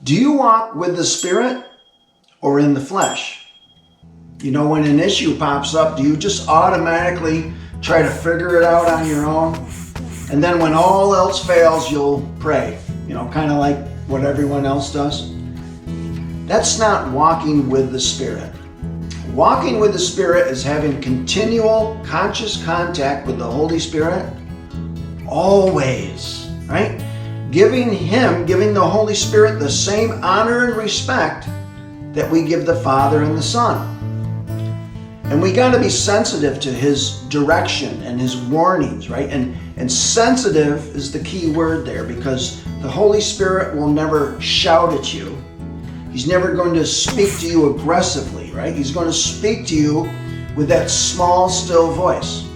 Do you walk with the Spirit or in the flesh? You know, when an issue pops up, do you just automatically try to figure it out on your own? And then when all else fails, you'll pray, kind of like what everyone else does? That's not walking with the Spirit. Walking with the Spirit is having continual conscious contact with the Holy Spirit always, right? Giving the Holy Spirit the same honor and respect that we give the Father and the Son. And we got to be sensitive to His direction and His warnings, right? And sensitive is the key word there, because the Holy Spirit will never shout at you. He's never going to speak to you aggressively, right? He's going to speak to you with that small, still voice.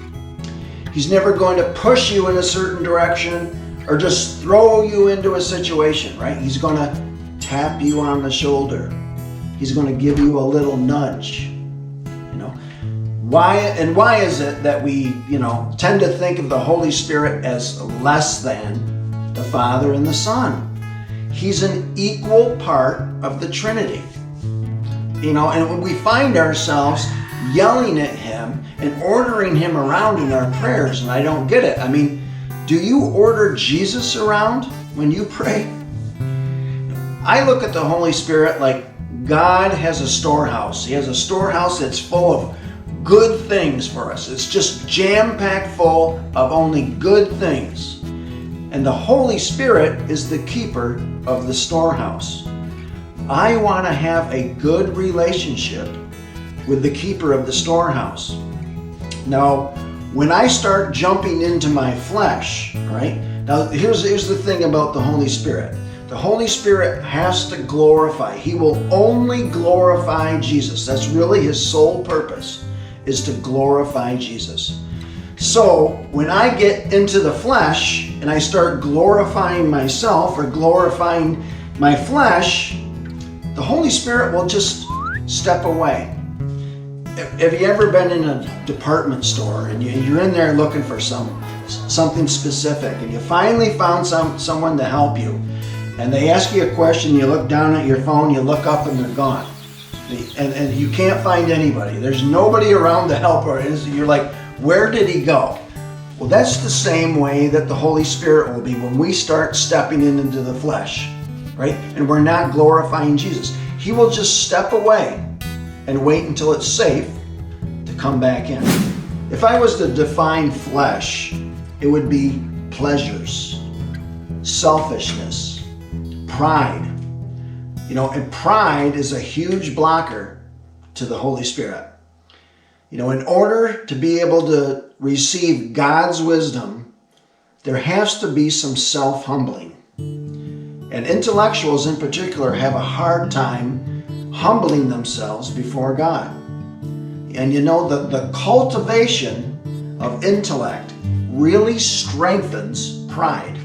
He's never going to push you in a certain direction or just throw you into a situation, right? He's going to tap you on the shoulder. He's going to give you a little nudge. Why is it that we, tend to think of the Holy Spirit as less than the Father and the Son? He's an equal part of the Trinity. And when we find ourselves yelling at Him and ordering Him around in our prayers, and I don't get it. I mean, do you order Jesus around when you pray? I look at the Holy Spirit like God has a storehouse. He has a storehouse that's full of good things for us. It's just jam-packed full of only good things. And the Holy Spirit is the keeper of the storehouse. I want to have a good relationship with the keeper of the storehouse. Now, when I start jumping into my flesh, right? Now, here's the thing about the Holy Spirit. The Holy Spirit has to glorify. He will only glorify Jesus. That's really His sole purpose, is to glorify Jesus. So when I get into the flesh and I start glorifying myself or glorifying my flesh, the Holy Spirit will just step away. Have you ever been in a department store and you're in there looking for something specific, and you finally found someone to help you, and they ask you a question, you look down at your phone, you look up, and they're gone. And you can't find anybody. There's nobody around to help her. You're like, where did he go? Well, that's the same way that the Holy Spirit will be when we start stepping into the flesh, right? And we're not glorifying Jesus. He will just step away and wait until it's safe to come back in. If I was to define flesh, it would be pleasures, selfishness, pride. And pride is a huge blocker to the Holy Spirit. In order to be able to receive God's wisdom, there has to be some self-humbling. And intellectuals in particular have a hard time humbling themselves before God. And the cultivation of intellect really strengthens pride.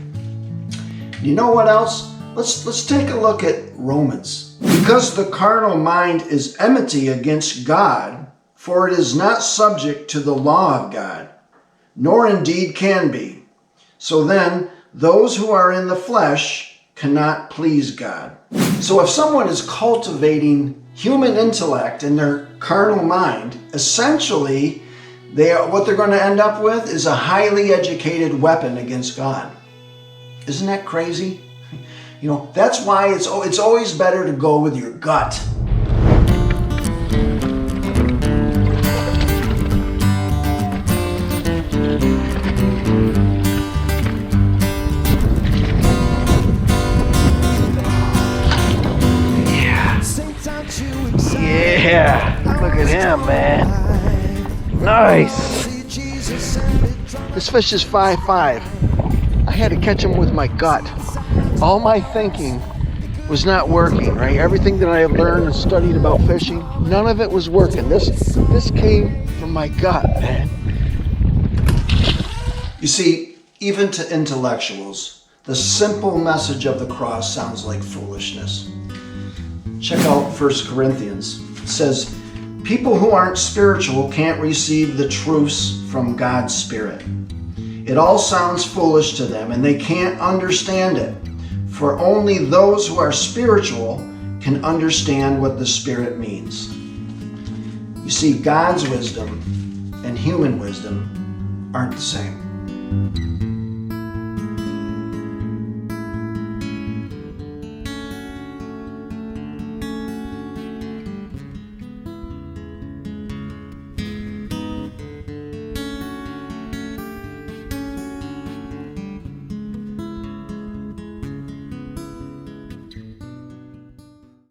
You know what else? Let's take a look at Romans. Because the carnal mind is enmity against God, for it is not subject to the law of God, nor indeed can be. So then, those who are in the flesh cannot please God. So if someone is cultivating human intellect in their carnal mind, essentially, what they're going to end up with is a highly educated weapon against God. Isn't that crazy? That's why it's always better to go with your gut. Yeah, look at him, man. Nice. This fish is 5'5". I had to catch him with my gut. All my thinking was not working, right? Everything that I have learned and studied about fishing, none of it was working. This came from my gut, man. You see, even to intellectuals, the simple message of the cross sounds like foolishness. Check out 1 Corinthians. It says, people who aren't spiritual can't receive the truths from God's Spirit. It all sounds foolish to them, and they can't understand it. for only those who are spiritual can understand what the Spirit means. You see, God's wisdom and human wisdom aren't the same.